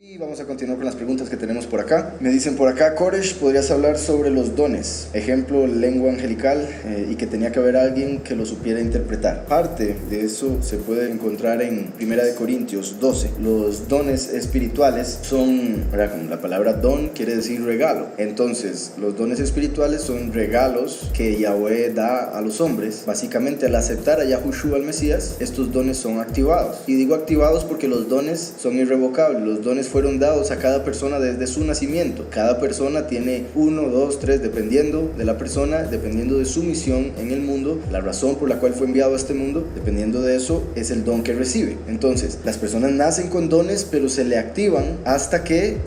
Y vamos a continuar con las preguntas que tenemos por acá. Me dicen por acá, Koresh, ¿podrías hablar sobre los dones? Ejemplo, lengua angelical, y que tenía que haber alguien que lo supiera interpretar. Parte de eso se puede encontrar en 1 Corintios 12. Los dones espirituales son, como la palabra don quiere decir regalo. Entonces, los dones espirituales son regalos que Yahweh da a los hombres. Básicamente, al aceptar a Yahushua al Mesías, estos dones son activados. Y digo activados porque los dones son irrevocables. Los dones fueron dados a cada persona desde su nacimiento. Cada persona tiene 1, 2, 3, dependiendo de la persona, dependiendo de su misión en el mundo, la razón por la cual fue enviado a este mundo, dependiendo de eso es el don que recibe. Entonces, las personas nacen con dones, pero se le activan hasta que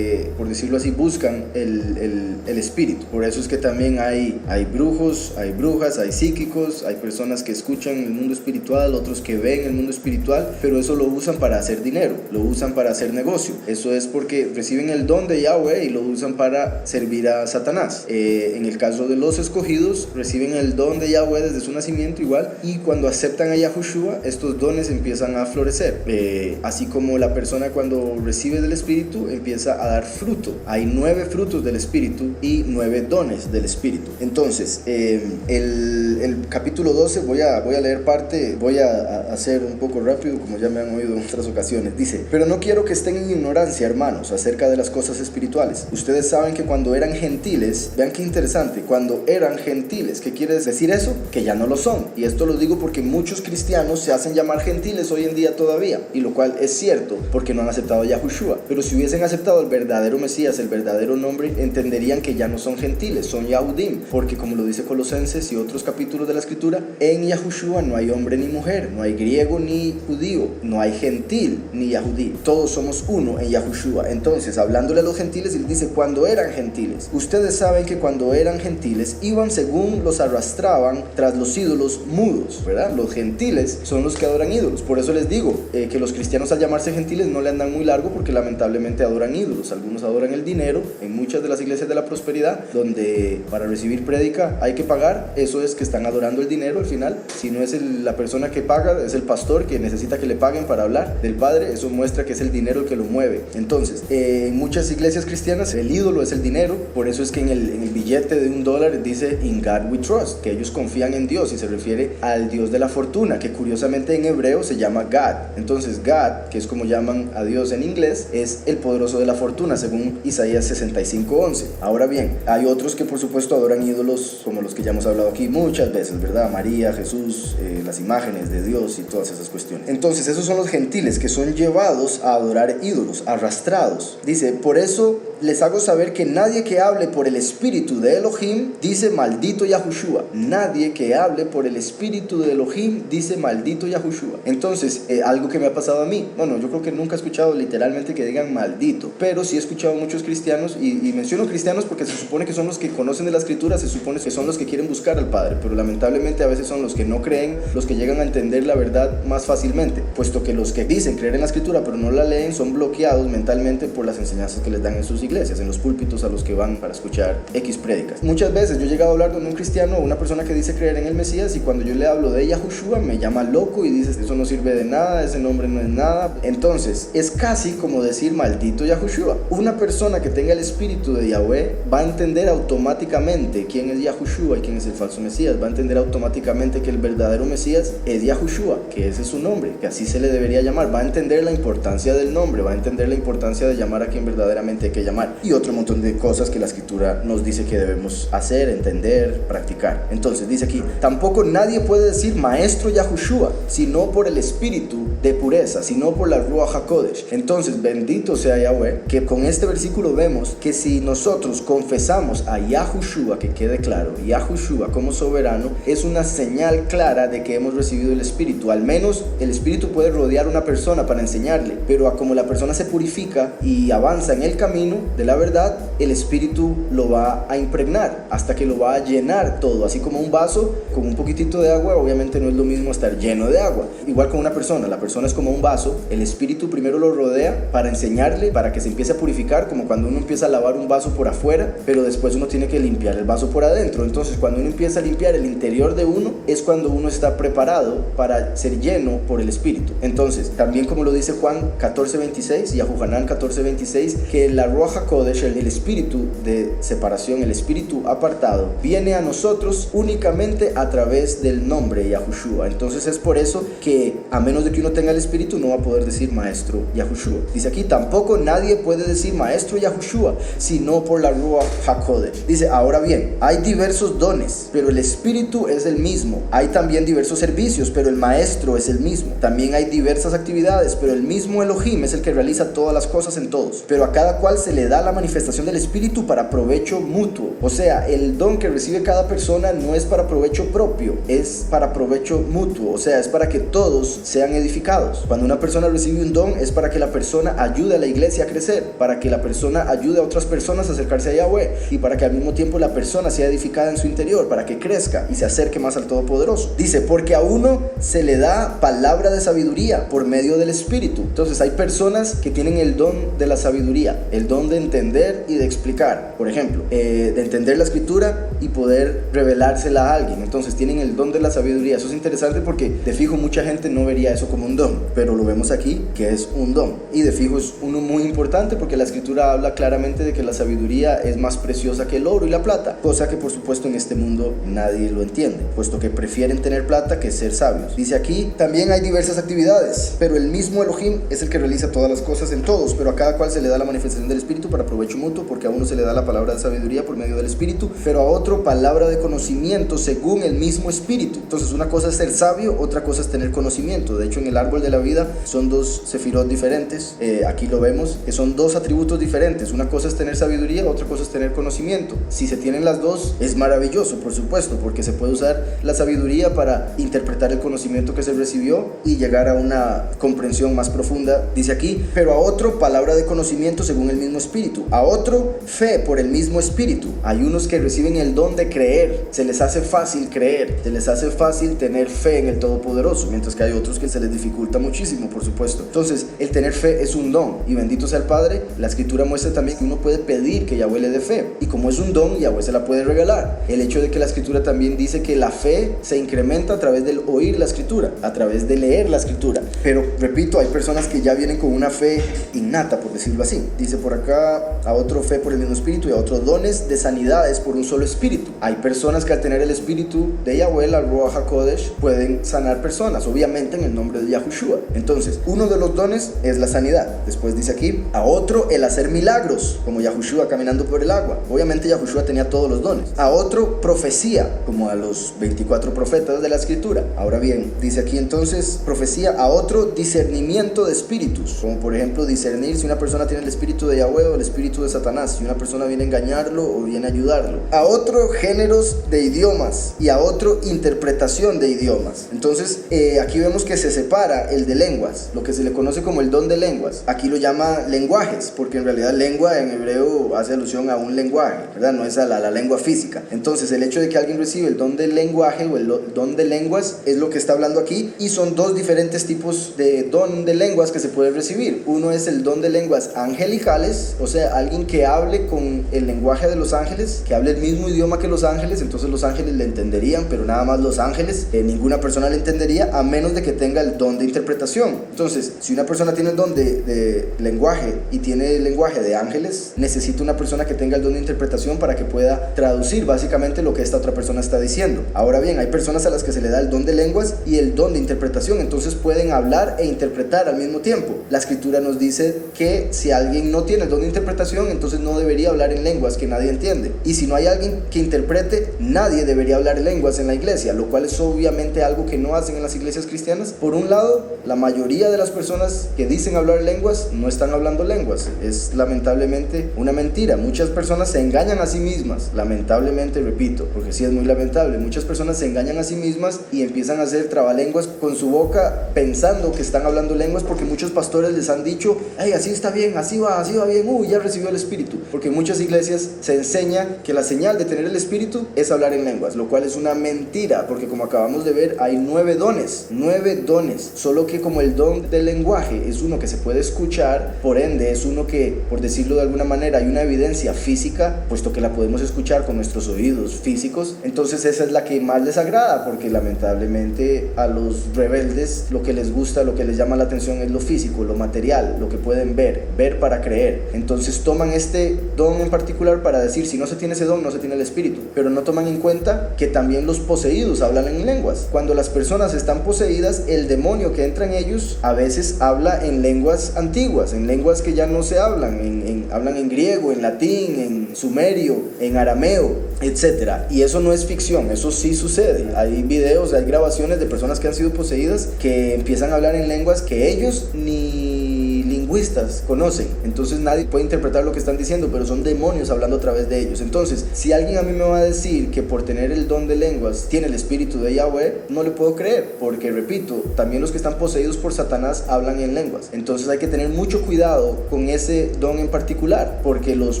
por decirlo así, buscan el espíritu. Por eso es que también hay brujos, hay brujas, hay psíquicos, hay personas que escuchan el mundo espiritual, otros que ven el mundo espiritual, pero eso lo usan para hacer dinero, lo usan para hacer negocio. Eso es porque reciben el don de Yahweh y lo usan para servir a Satanás. En el caso de los escogidos, reciben el don de Yahweh desde su nacimiento igual, y cuando aceptan a Yahushua, estos dones empiezan a florecer. Así como la persona cuando recibe del Espíritu empieza a dar fruto. Hay 9 frutos del Espíritu y 9 dones del Espíritu. Entonces, el capítulo 12, voy a leer parte, voy a hacer un poco rápido, como ya me han oído en otras ocasiones. Dice: pero no quiero que estén en ignorancia, hermanos, acerca de las cosas espirituales. Ustedes saben que cuando eran gentiles, vean qué interesante, cuando eran gentiles, ¿qué quiere decir eso? Que ya no lo son. Y esto lo digo porque muchos cristianos se hacen llamar gentiles hoy en día todavía, y lo cual es cierto, porque no han aceptado a Yahushua. Pero si hubiesen aceptado el verdadero Mesías, el verdadero nombre, entenderían que ya no son gentiles, son Yahudim, porque como lo dice Colosenses y otros capítulos de la Escritura, en Yahushua no hay hombre ni mujer, no hay griego ni judío, no hay gentil ni yahudí, todos somos uno en Yahushua. Entonces, hablándole a los gentiles, él dice: cuando eran gentiles, ustedes saben que cuando eran gentiles iban según los arrastraban tras los ídolos mudos, ¿verdad? Los gentiles son los que adoran ídolos. Por eso les digo que los cristianos, al llamarse gentiles, no le andan muy largo, porque lamentablemente adoran ídolos. Algunos adoran el dinero. En muchas de las iglesias de la prosperidad, donde para recibir prédica hay que pagar, eso es que están adorando el dinero al final. Si no es la persona que paga, es el pastor que necesita que le paguen para hablar del Padre. Eso muestra que es el dinero el que lo mueve. Entonces, en muchas iglesias cristianas el ídolo es el dinero. Por eso es que en el billete de $1 dice "In God we trust", que ellos confían en Dios, y se refiere al Dios de la fortuna, que curiosamente en hebreo se llama God. Entonces God, que es como llaman a Dios en inglés, es el poderoso de la fortuna, según Isaías 65:11. Ahora bien, hay otros que por supuesto adoran ídolos, como los que ya hemos hablado aquí muchas veces, ¿verdad? María, Jesús, las imágenes de Dios y todas esas cuestiones. Entonces, esos son los gentiles que son llevados a adorar ídolos, arrastrados. Dice: por eso les hago saber que nadie que hable por el espíritu de Elohim dice "maldito Yahushua". Nadie que hable por el espíritu de Elohim dice "maldito Yahushua". Entonces, algo que me ha pasado a mí, bueno, yo creo que nunca he escuchado literalmente que digan maldito, pero sí he escuchado muchos cristianos, y menciono cristianos porque se supone que son los que conocen de la Escritura, se supone que son los que quieren buscar al Padre, pero lamentablemente a veces son los que no creen, los que llegan a entender la verdad más fácilmente, puesto que los que dicen creer en la Escritura pero no la leen son bloqueados mentalmente por las enseñanzas que les dan en sus iglesias, en los púlpitos a los que van para escuchar X prédicas. Muchas veces yo he llegado a hablar con un cristiano o una persona que dice creer en el Mesías, y cuando yo le hablo de Yahushua me llama loco y dice: eso no sirve de nada, ese nombre no es nada. Entonces, es casi como decir "maldito Yahushua". Una persona que tenga el espíritu de Yahweh va a entender automáticamente quién es Yahushua y quién es el falso Mesías. Va a entender automáticamente que el verdadero Mesías es Yahushua, que ese es su nombre, que así se le debería llamar. Va a entender la importancia del nombre, va a entender la importancia de llamar a quien verdaderamente hay que llamar, y otro montón de cosas que la Escritura nos dice que debemos hacer, entender, practicar. Entonces dice aquí: tampoco nadie puede decir "maestro Yahushua", sino por el espíritu de pureza, sino por la Ruach HaKodesh. Entonces, bendito sea Yahweh, que con este versículo vemos que si nosotros confesamos a Yahushua, que quede claro, Yahushua como soberano, es una señal clara de que hemos recibido el Espíritu. Al menos el Espíritu puede rodear a una persona para enseñarle, pero como la persona se purifica y avanza en el camino, de la verdad, el Espíritu lo va a impregnar hasta que lo va a llenar todo. Así como un vaso con un poquitito de agua, obviamente no es lo mismo estar lleno de agua. Igual con una persona, la persona es como un vaso, el Espíritu primero lo rodea para enseñarle, para que se empiece a purificar, como cuando uno empieza a lavar un vaso por afuera, pero después uno tiene que limpiar el vaso por adentro. Entonces cuando uno empieza a limpiar el interior de uno, es cuando uno está preparado para ser lleno por el Espíritu. Entonces, también como lo dice Juan 14:26 y a Juhanán 14:26, que la Ruach HaKodesh, el Espíritu de separación, el Espíritu apartado, viene a nosotros únicamente a través del nombre Yahushua. Entonces es por eso que a menos de que uno tenga el Espíritu no va a poder decir Maestro Yahushua. Dice aquí, tampoco nadie puede decir Maestro Yahushua sino por la Ruach HaKodesh. Dice, ahora bien, hay diversos dones, pero el Espíritu es el mismo. Hay también diversos servicios, pero el Maestro es el mismo. También hay diversas actividades, pero el mismo Elohim es el que realiza todas las cosas en todos. Pero a cada cual se le da la manifestación del Espíritu para provecho mutuo. O sea, el don que recibe cada persona no es para provecho propio, es para provecho mutuo. O sea, es para que todos sean edificados. Cuando una persona recibe un don, es para que la persona ayude a la iglesia a crecer, para que la persona ayude a otras personas a acercarse a Yahweh, y para que al mismo tiempo la persona sea edificada en su interior, para que crezca y se acerque más al Todopoderoso. Dice, porque a uno se le da palabra de sabiduría por medio del Espíritu. Entonces hay personas que tienen el don de la sabiduría, el don de entender y de explicar, por ejemplo, de entender la escritura y poder revelársela a alguien. Entonces tienen el don de la sabiduría. Eso es interesante porque de fijo mucha gente no vería eso como un don, pero lo vemos aquí que es un don, y de fijo es uno muy importante porque la escritura habla claramente de que la sabiduría es más preciosa que el oro y la plata, cosa que por supuesto en este mundo nadie lo entiende, puesto que prefieren tener plata que ser sabios. Dice aquí, también hay diversas actividades, pero el mismo Elohim es el que realiza todas las cosas en todos, pero a cada cual se le da la manifestación del Espíritu para provecho mutuo, porque a uno se le da la palabra de sabiduría por medio del Espíritu, pero a otro palabra de conocimiento según el mismo Espíritu. Entonces una cosa es ser sabio, otra cosa es tener conocimiento. De hecho, en el árbol de la vida son dos sefirot diferentes, aquí lo vemos, que son dos atributos diferentes. Una cosa es tener sabiduría, otra cosa es tener conocimiento. Si se tienen las dos, es maravilloso, por supuesto, porque se puede usar la sabiduría para interpretar el conocimiento que se recibió y llegar a una comprensión más profunda. Dice aquí, pero a otro palabra de conocimiento según el mismo Espíritu, a otro fe por el mismo Espíritu. Hay unos que reciben el don de creer, se les hace fácil creer, se les hace fácil tener fe en el Todopoderoso, mientras que hay otros que se les dificulta muchísimo, por supuesto. Entonces, el tener fe es un don, y bendito sea el Padre. La Escritura muestra también que uno puede pedir que Yahweh le dé fe, y como es un don, Yahweh se la puede regalar. El hecho de que la Escritura también dice que la fe se incrementa a través del oír la Escritura, a través de leer la Escritura. Pero, repito, hay personas que ya vienen con una fe innata, por decirlo así. Dice por acá, a otro fe por el mismo Espíritu, y a otros dones de sanidades por un solo Espíritu. Hay personas que al tener el Espíritu de Yahweh, la Ruach HaKodesh, pueden sanar personas, obviamente en el nombre de Yahushua. Entonces, uno de los dones es la sanidad. Después dice aquí, a otro el hacer milagros, como Yahushua caminando por el agua. Obviamente Yahushua tenía todos los dones. A otro profecía, como a los 24 profetas de la Escritura. Ahora bien, dice aquí entonces profecía. A otro discernimiento de espíritus, como por ejemplo discernir si una persona tiene el espíritu de Yahweh o el espíritu de Satanás, si una persona viene a engañarlo o viene a ayudarlo. A otro géneros de idiomas, y a otro interpretación de idiomas. Entonces aquí vemos que se separa el de lenguas, lo que se le conoce como el don de lenguas. Aquí lo llama lenguajes, porque en realidad lengua en hebreo hace alusión a un lenguaje, ¿verdad? No es a la lengua física. Entonces el hecho de que alguien recibe el don del lenguaje o el don de lenguas es lo que está hablando aquí, y son dos diferentes tipos de don de lenguas que se puede recibir. Uno es el don de lenguas angelicales, o sea, alguien que hable con el lenguaje de los ángeles, que hable el mismo idioma que los ángeles. Entonces los ángeles le entenderían, pero nada más los ángeles, ninguna persona le entendería a menos de que tenga el don de interpretación. Entonces, si una persona tiene el don de lenguaje y tiene el lenguaje de ángeles, necesita una persona que tenga el don de interpretación para que pueda traducir básicamente lo que esta otra persona está diciendo. Ahora bien, hay personas a las que se le da el don de lenguas y el don de interpretación, entonces pueden hablar e interpretar al mismo tiempo. La Escritura nos dice que si alguien no tiene el don de interpretación, entonces no debería hablar en lenguas que nadie entiende. Y si no hay alguien que interprete, nadie debería hablar lenguas en la iglesia, lo cual es obviamente algo que no hacen en las iglesias cristianas. Por un lado, la mayoría de las personas que dicen hablar lenguas no están hablando lenguas. Es lamentablemente una mentira. Muchas personas se engañan a sí mismas, lamentablemente, repito, porque sí es muy lamentable. Muchas personas se engañan a sí mismas y empiezan a hacer trabalenguas con su boca pensando que están hablando lenguas, porque muchos pastores les han dicho, hey, así está bien, así va bien, ya recibió el Espíritu, porque en muchas iglesias se enseña que la señal de tener el Espíritu es hablar en lenguas, lo cual es una mentira, porque como acabamos de ver, hay 9 dones, solo que como el don del lenguaje es uno que se puede escuchar, por ende es uno que, por decirlo de alguna manera, hay una evidencia física, puesto que la podemos escuchar con nuestros oídos físicos, entonces esa es la que más les agrada, porque lamentablemente a los rebeldes lo que les gusta, lo que les llama la atención es lo físico, lo material, lo que pueden ver para creer. Entonces toman este don en particular para decir, si no se tiene ese don, no se tiene el Espíritu, pero no toman en cuenta que también los poseídos hablan en lenguas. Cuando las personas están poseídas, el demonio que entra en ellos a veces habla en lenguas antiguas, en lenguas que ya no se hablan, hablan en griego, en latín, en sumerio, en arameo, etcétera. Y eso no es ficción, eso sí sucede. Hay videos, hay grabaciones de personas que han sido poseídas que empiezan a hablar en lenguas que ellos ni lingüistas conocen, entonces nadie puede interpretar lo que están diciendo, pero son demonios hablando a través de ellos. Entonces, si alguien a mí me va a decir que por tener el don de lenguas tiene el Espíritu de Yahweh, no le puedo creer, porque repito, también los que están poseídos por Satanás hablan en lenguas. Entonces hay que tener mucho cuidado con ese don en particular, porque los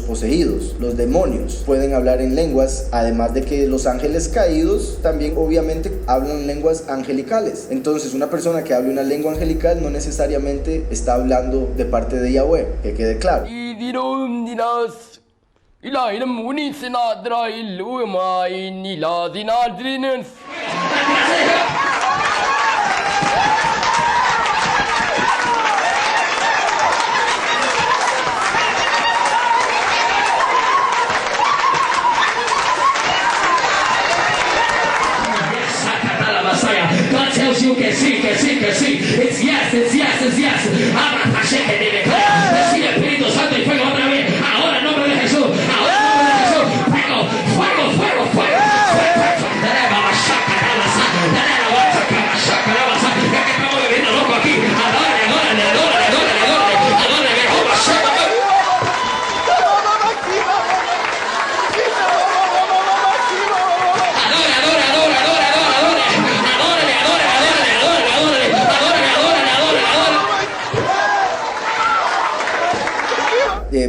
poseídos, los demonios, pueden hablar en lenguas, además de que los ángeles caídos también obviamente hablan lenguas angelicales. Entonces una persona que hable una lengua angelical no necesariamente está hablando de parte de Yahweh, que quede claro. God tells you que sí. It's yes. Recibe Espíritu Santo y fuego otra vez. Ahora en nombre de Jesús. Fuego. Es que estamos viviendo loco aquí. Adórale.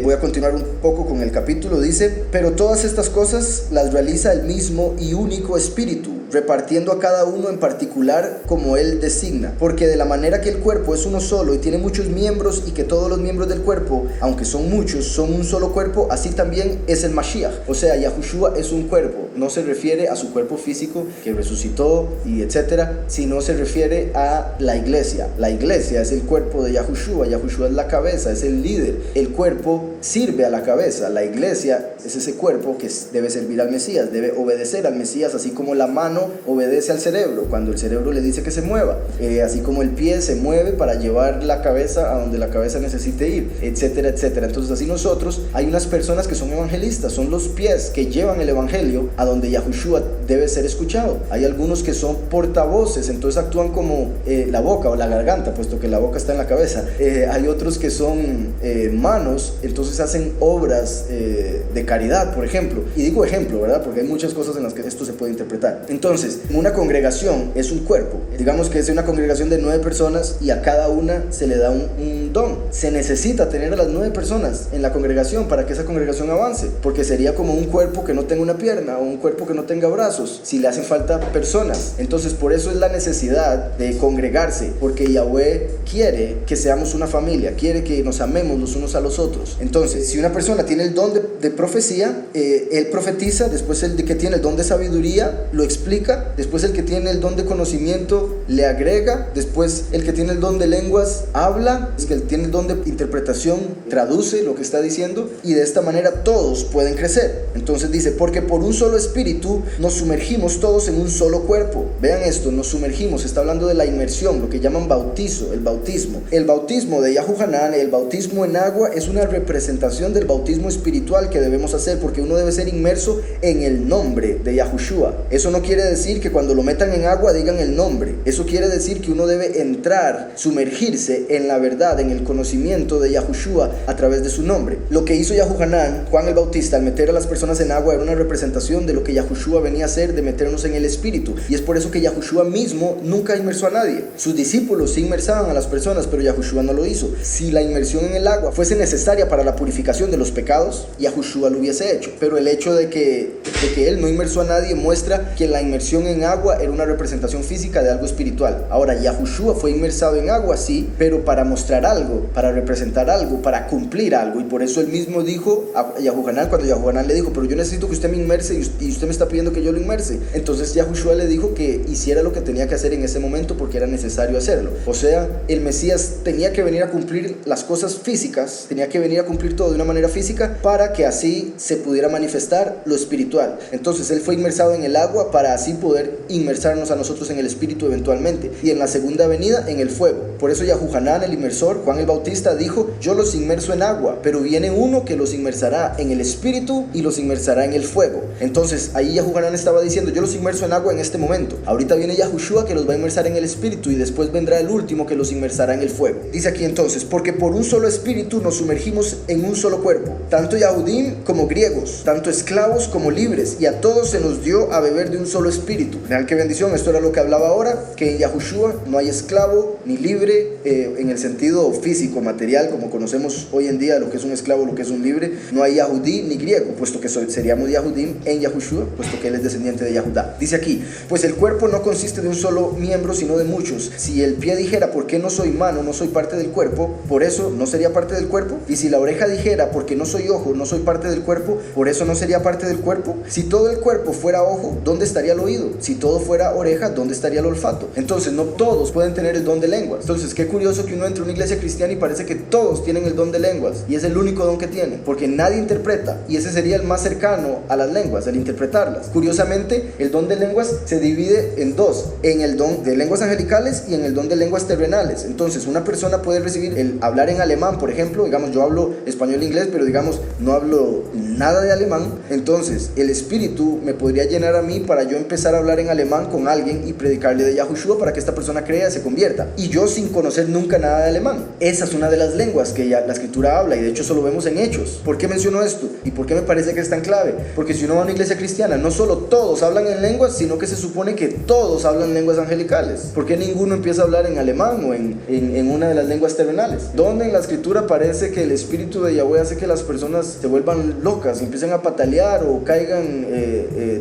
Voy a continuar un poco con el capítulo. Dice: pero todas estas cosas las realiza el mismo y único Espíritu, repartiendo a cada uno en particular como Él designa. Porque de la manera que el cuerpo es uno solo y tiene muchos miembros, y que todos los miembros del cuerpo, aunque son muchos, son un solo cuerpo, así también es el Mashiach. O sea, Yahushua es un cuerpo. No se refiere a su cuerpo físico que resucitó y etcétera, sino se refiere a la iglesia. La iglesia es el cuerpo de Yahushua. Yahushua es la cabeza, es el líder. El cuerpo sirve a la cabeza. La iglesia es ese cuerpo que debe servir al Mesías, debe obedecer al Mesías, así como la mano obedece al cerebro cuando el cerebro le dice que se mueva, así como el pie se mueve para llevar la cabeza a donde la cabeza necesite ir, etcétera. Entonces así nosotros, hay unas personas que son evangelistas, son los pies que llevan el evangelio a donde Yahushua debe ser escuchado. Hay algunos que son portavoces, entonces actúan como la boca o la garganta, puesto que la boca está en la cabeza. Hay otros que son manos, entonces hacen obras de caridad, por ejemplo. Y digo ejemplo, ¿verdad? Porque hay muchas cosas en las que esto se puede interpretar. Entonces, una congregación es un cuerpo. Digamos que es una congregación de 9 personas y a cada una se le da un don. Se necesita tener a las 9 personas en la congregación para que esa congregación avance, porque sería como un cuerpo que no tenga una pierna o un cuerpo que no tenga brazos, si le hacen falta personas. Entonces, por eso es la necesidad de congregarse, porque Yahweh quiere que seamos una familia, quiere que nos amemos los unos a los otros. Entonces, si una persona tiene el don de profecía, él profetiza, después el que tiene el don de sabiduría lo explica, después el que tiene el don de conocimiento le agrega, después el que tiene el don de lenguas habla, el que tiene el don de interpretación traduce lo que está diciendo, y de esta manera todos pueden crecer. Entonces dice: porque por un solo espíritu nos sumergimos todos en un solo cuerpo. Vean esto, nos sumergimos, está hablando de la inmersión, lo que llaman bautizo, el bautismo. El bautismo de Yahuhanan, el bautismo en agua, es una representación del bautismo espiritual que debemos hacer, porque uno debe ser inmerso en el nombre de Yahushua. Eso no quiere decir que cuando lo metan en agua digan el nombre. Eso quiere decir que uno debe entrar, sumergirse en la verdad, en el conocimiento de Yahushua a través de su nombre. Lo que hizo Yahuhanán, Juan el Bautista, al meter a las personas en agua, era una representación de lo que Yahushua venía a hacer, de meternos en el Espíritu. Y es por eso que Yahushua mismo nunca inmersó a nadie. Sus discípulos sí inmersaban a las personas, pero Yahushua no lo hizo. Si la inmersión en el agua fuese necesaria para la purificación de los pecados, Yahushua lo hubiese hecho. Pero el hecho de que él no inmersó a nadie muestra que la inmersión en agua era una representación física de algo espiritual. Ahora, Yahushua fue inmersado en agua, sí, pero para mostrar algo, para representar algo, para cumplir algo. Y por eso él mismo dijo a Yahuhanán, cuando Yahuhanán le dijo, pero yo necesito que usted me inmerse y usted me está pidiendo que yo lo inmerse. Entonces Yahushua le dijo que hiciera lo que tenía que hacer en ese momento porque era necesario hacerlo. O sea, el Mesías tenía que venir a cumplir las cosas físicas, tenía que venir a cumplir todo de una manera física para que así se pudiera manifestar lo espiritual. Entonces él fue inmersado en el agua para así poder inmersarnos a nosotros en el Espíritu eventualmente, y en la segunda venida en el fuego. Por eso Yahuhanán, el inmersor, Juan el Bautista, dijo: yo los inmerso en agua, pero viene uno que los inmersará en el Espíritu y los inmersará en el fuego. Entonces ahí Yahuhanán estaba diciendo: yo los inmerso en agua en este momento, ahorita viene Yahushua que los va a inmersar en el Espíritu, y después vendrá el último que los inmersará en el fuego. Dice aquí entonces: porque por un solo Espíritu nos sumergimos en un solo cuerpo, tanto Yahudim como griegos, tanto esclavos como libres, y a todos se nos dio a beber de un solo Espíritu. Vean qué bendición, esto era lo que hablaba ahora, que en Yahushua no hay esclavo ni libre en el sentido físico, material, como conocemos hoy en día lo que es un esclavo, lo que es un libre. No hay Yahudí ni griego, puesto que seríamos Yahudim en Yahushua, puesto que él es descendiente de Yahudá. Dice aquí: pues el cuerpo no consiste de un solo miembro, sino de muchos. Si el pie dijera: ¿por qué no soy mano? No soy parte del cuerpo, por eso no sería parte del cuerpo. Y si la oreja dijera: porque no soy ojo, no soy parte del cuerpo, por eso no sería parte del cuerpo. Si todo el cuerpo fuera ojo, ¿dónde estaría el oído? Si todo fuera oreja, ¿dónde estaría el olfato? Entonces no todos pueden tener el don de lenguas. Entonces qué curioso que uno entre a una iglesia cristiana y parece que todos tienen el don de lenguas, y es el único don que tienen, porque nadie interpreta, y ese sería el más cercano a las lenguas, el interpretarlas. Curiosamente, el don de lenguas se divide en dos: en el don de lenguas angelicales y en el don de lenguas terrenales. Entonces una persona puede recibir el hablar en alemán, por ejemplo. Digamos, yo hablo español e inglés, pero digamos no hablo nada de alemán. Entonces el Espíritu me podría llenar a mí para yo empezar a hablar en alemán con alguien y predicarle de Yahushua para que esta persona crea y se convierta, y yo sin conocer nunca nada de alemán. Esa es una de las lenguas que ya la escritura habla, y de hecho eso lo vemos en Hechos. ¿Por qué menciono esto? ¿Y por qué me parece que es tan clave? Porque si uno va a una iglesia cristiana, no solo todos hablan en lenguas, sino que se supone que todos hablan lenguas angelicales. ¿Por qué ninguno empieza a hablar en alemán o en una de las lenguas terrenales? ¿Dónde en la escritura parece que el Espíritu de Yahweh hace que las personas se vuelvan locas y empiecen a patalear o caigan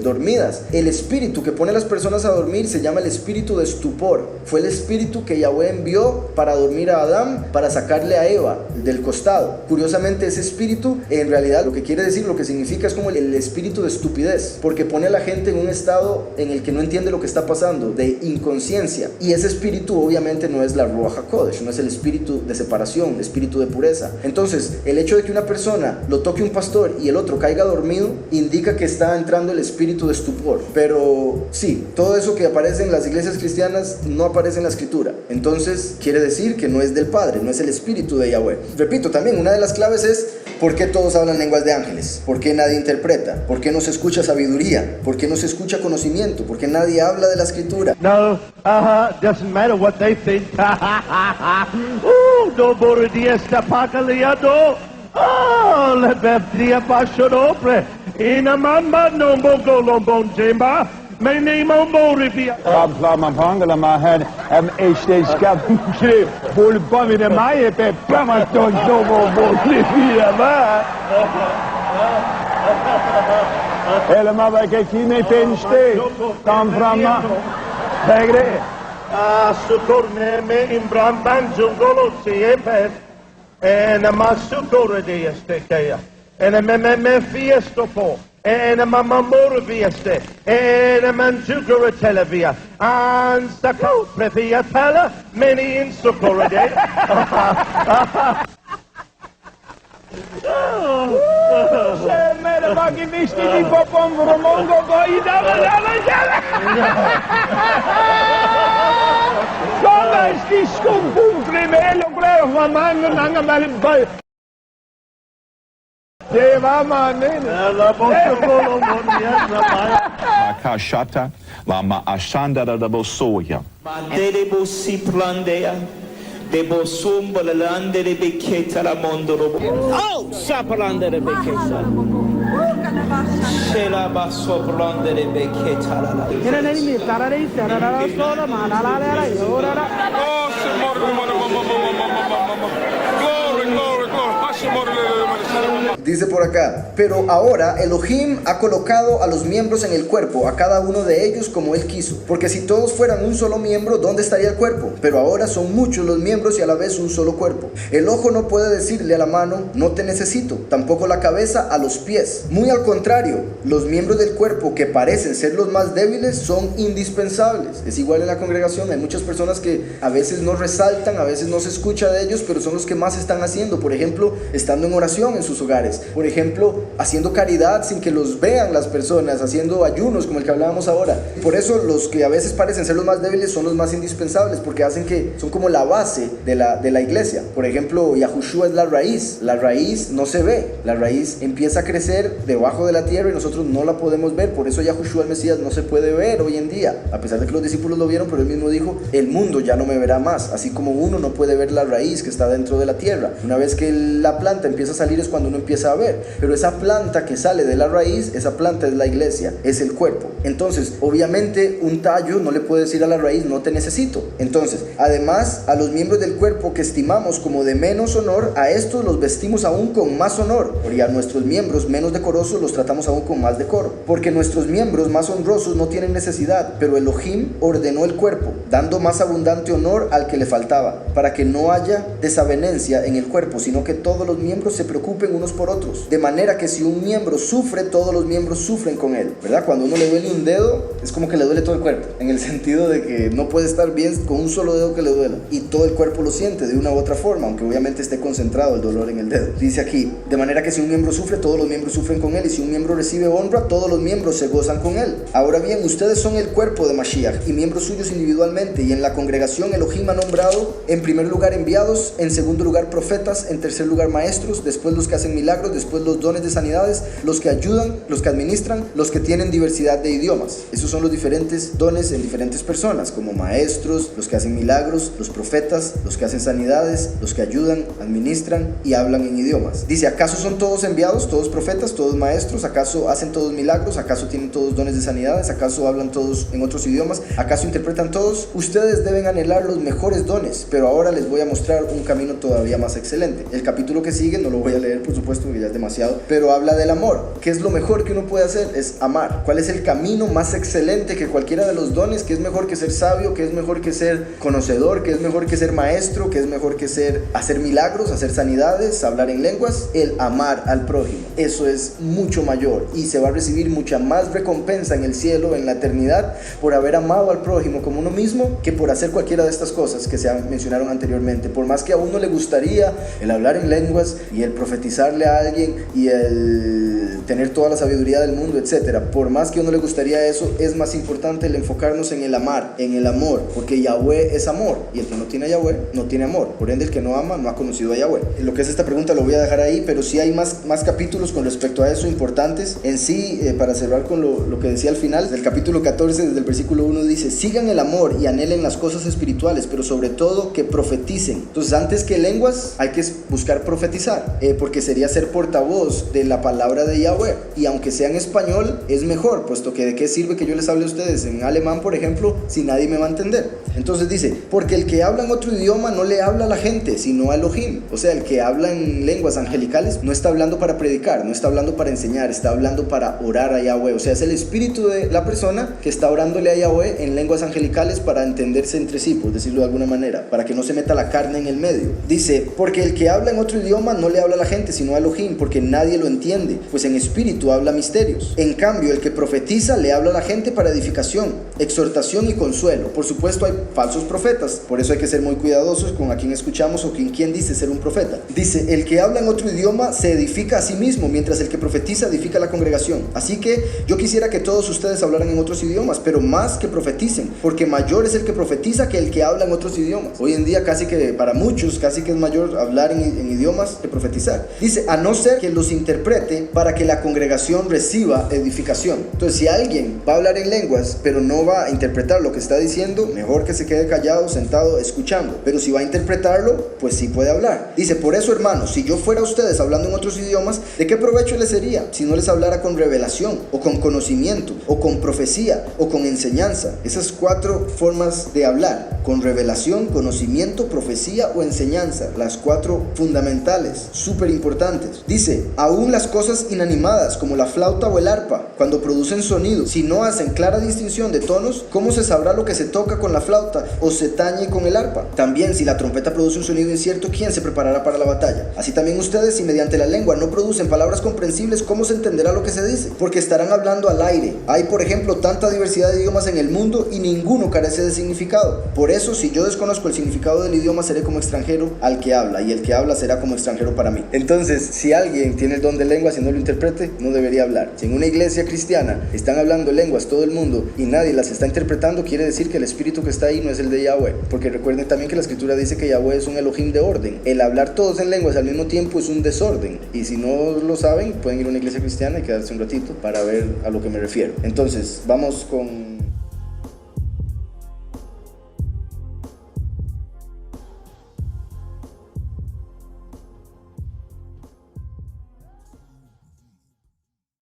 dormidas? El espíritu que pone a las personas a dormir se llama el espíritu de estupor. Fue el espíritu que Yahweh envió para dormir a Adán, para sacarle a Eva del costado. Curiosamente, ese espíritu en realidad lo que quiere decir, lo que significa, es como el espíritu de estupidez, porque pone a la gente en un estado en el que no entiende lo que está pasando, de inconsciencia. Y ese espíritu obviamente no es la Ruach HaKodesh, no es el espíritu de separación, el espíritu de pureza. Entonces el hecho de que una persona lo toque un pastor y el otro caiga dormido indica que está entrando el espíritu de estupor. Pero sí, todo eso que aparece en las iglesias cristianas no aparece en la escritura. Entonces quiere decir que no es del Padre, no es el espíritu de Yahweh. Repito, también una de las claves es: ¿por qué todos hablan lenguas de ángeles? ¿Por qué nadie interpreta? ¿Por qué no se escucha sabiduría? ¿Por qué no se escucha conocimiento? ¿Por qué nadie habla de la escritura? No, doesn't matter what they think. No moriría esta pacaliado. Le bebría pashoropre. Ina mamma no mogo lombon jemba. My name on Morivia. Flam Pangala Mahan, H. Scab, Bull Bummy the Maya, Pamaton, no Bolivia. Elma che chi ne penste, Tamframa, Pegre. Sukorne me in Bramban Jungolo Siepet. And a Masukora de Estekea. And a me fiesto po. And a mamamora vieste, and a manjugara televia, and Sako previa tala, many in Socorade. Merhaba gitmişti bir popom Romongo boyunca Sonra eski skumpum primelo creo mamando nanga mal Makashata, la maashanda da bosoya. Mandele bosi plandea, De bosum balalande de beketa la mondoro. Oh, sapalande de beketa. Shela basobrande de beketa la. Dice por acá, pero ahora Elohim ha colocado a los miembros en el cuerpo, a cada uno de ellos como él quiso. Porque si todos fueran un solo miembro, ¿dónde estaría el cuerpo? Pero ahora son muchos los miembros y a la vez un solo cuerpo. El ojo no puede decirle a la mano, no te necesito, tampoco la cabeza a los pies. Muy al contrario, los miembros del cuerpo que parecen ser los más débiles son indispensables. Es igual en la congregación, hay muchas personas que a veces no resaltan, a veces no se escucha de ellos, pero son los que más están haciendo. Por ejemplo, estando en oración en sus hogares. Por ejemplo, haciendo caridad sin que los vean las personas, haciendo ayunos como el que hablábamos ahora. Por eso los que a veces parecen ser los más débiles son los más indispensables, porque hacen que son como la base de la iglesia. Por ejemplo, Yahushua es la raíz no se ve, la raíz empieza a crecer debajo de la tierra y nosotros no la podemos ver. Por eso Yahushua el Mesías no se puede ver hoy en día, a pesar de que los discípulos lo vieron, pero él mismo dijo, el mundo ya no me verá más, así como uno no puede ver la raíz que está dentro de la tierra. Una vez que la planta empieza a salir es cuando uno empieza a ver, pero esa planta que sale de la raíz, esa planta es la iglesia, es el cuerpo. Entonces, obviamente un tallo no le puede decir a la raíz, no te necesito. Entonces, además, a los miembros del cuerpo que estimamos como de menos honor, a estos los vestimos aún con más honor, porque a nuestros miembros menos decorosos los tratamos aún con más decoro, porque nuestros miembros más honrosos no tienen necesidad, pero Elohim ordenó el cuerpo, dando más abundante honor al que le faltaba, para que no haya desavenencia en el cuerpo, sino que todos los miembros se preocupen unos por otros, de manera que si un miembro sufre, todos los miembros sufren con él, ¿verdad? Cuando uno le duele un dedo, es como que le duele todo el cuerpo, en el sentido de que no puede estar bien con un solo dedo que le duela, y todo el cuerpo lo siente de una u otra forma, aunque obviamente esté concentrado el dolor en el dedo. Dice aquí, de manera que si un miembro sufre, todos los miembros sufren con él, y si un miembro recibe honra, todos los miembros se gozan con él. Ahora bien, ustedes son el cuerpo de Mashiach, y miembros suyos individualmente, y en la congregación Elohim ha nombrado, en primer lugar enviados, en segundo lugar profetas, en tercer lugar maestros, después los que hacen milagros, después los dones de sanidades, los que ayudan, los que administran, los que tienen diversidad de idiomas. Esos son los diferentes dones en diferentes personas, como maestros, los que hacen milagros, los profetas, los que hacen sanidades, los que ayudan, administran y hablan en idiomas. Dice, ¿acaso son todos enviados, todos profetas, todos maestros? ¿Acaso hacen todos milagros? ¿Acaso tienen todos dones de sanidades? ¿Acaso hablan todos en otros idiomas? ¿Acaso interpretan todos? Ustedes deben anhelar los mejores dones, pero ahora les voy a mostrar un camino todavía más excelente. El capítulo que sigue, no lo voy a leer por supuesto porque ya es demasiado, pero habla del amor. ¿Qué es lo mejor que uno puede hacer? Es amar. ¿Cuál es el camino más excelente que cualquiera de los dones? ¿Qué es mejor que ser sabio? ¿Qué es mejor que ser conocedor? ¿Qué es mejor que ser maestro? ¿Qué es mejor que hacer milagros, hacer sanidades, hablar en lenguas? El amar al prójimo. Eso es mucho mayor y se va a recibir mucha más recompensa en el cielo, en la eternidad, por haber amado al prójimo como uno mismo, que por hacer cualquiera de estas cosas que se mencionaron anteriormente. Por más que a uno le gustaría el hablar en lenguas y el profetizarle a alguien y el tener toda la sabiduría del mundo, etcétera, por más que a uno le gustaría eso, es más importante el enfocarnos en el amar, en el amor, porque Yahweh es amor y el que no tiene a Yahweh no tiene amor. Por ende, el que no ama no ha conocido a Yahweh. Lo que es esta pregunta lo voy a dejar ahí, pero sí hay más capítulos con respecto a eso importantes. En sí, para cerrar con lo que decía al final del capítulo 14, desde el versículo 1 dice, sigan el amor y anhelen las cosas espirituales, pero sobre todo que profeticen. Entonces, antes que lenguas, hay que buscar profetizar, porque sería ser portavoz de la palabra de Yahweh, y aunque sea en español, es mejor, puesto que de qué sirve que yo les hable a ustedes en alemán, por ejemplo, si nadie me va a entender. Entonces dice, porque el que habla en otro idioma no le habla a la gente, sino a Elohim. O sea, el que habla en lenguas angelicales no está hablando para predicar, no está hablando para enseñar, está hablando para orar a Yahweh. O sea, es el espíritu de la persona que está orándole a Yahweh en lenguas angelicales para entenderse entre sí, por decirlo de alguna manera, para que no se meta la carne en el medio. Dice, porque el que habla en otro idioma no le habla a la gente, sino a Elohim, porque nadie lo entiende, pues en espíritu habla misterios. En cambio, el que profetiza le habla a la gente para edificación, exhortación y consuelo. Por supuesto, hay falsos profetas, por eso hay que ser muy cuidadosos con a quién escuchamos o quién dice ser un profeta. Dice, el que habla en otro idioma se edifica a sí mismo, mientras el que profetiza edifica a la congregación. Así que yo quisiera que todos ustedes hablaran en otros idiomas, pero más que profeticen, porque mayor es el que profetiza que el que habla en otros idiomas. Hoy en día casi que para muchos, casi que es mayor hablar en idiomas que profetizar. Dice, a no ser que los interprete para que la congregación reciba edificación. Entonces, si alguien va a hablar en lenguas, pero no va a interpretar lo que está diciendo, mejor que que se quede callado, sentado, escuchando. Pero si va a interpretarlo, pues sí puede hablar. Dice, por eso, hermanos, si yo fuera a ustedes hablando en otros idiomas, ¿de qué provecho les sería si no les hablara con revelación, o con conocimiento, o con profecía, o con enseñanza? Esas 4 formas de hablar: con revelación, conocimiento, profecía o enseñanza. Las 4 fundamentales, súper importantes. Dice, aún las cosas inanimadas como la flauta o el arpa, cuando producen sonido, si no hacen clara distinción de tonos, ¿cómo se sabrá lo que se toca con la flauta o se tañe con el arpa? También, si la trompeta produce un sonido incierto, ¿quién se preparará para la batalla? Así también ustedes, si mediante la lengua no producen palabras comprensibles, ¿cómo se entenderá lo que se dice? Porque estarán hablando al aire. Hay, por ejemplo, tanta diversidad de idiomas en el mundo y ninguno carece de significado. Por eso, si yo desconozco el significado del idioma, seré como extranjero al que habla, y el que habla será como extranjero para mí. Entonces, si alguien tiene el don de lenguas y no lo interprete, no debería hablar. Si en una iglesia cristiana están hablando lenguas todo el mundo y nadie las está interpretando, quiere decir que el espíritu que está ahí no es el de Yahweh. Porque recuerden también que la escritura dice que Yahweh es un Elohim de orden. El hablar todos en lenguas al mismo tiempo es un desorden. Y si no lo saben, pueden ir a una iglesia cristiana y quedarse un ratito para ver a lo que me refiero. Entonces, vamos con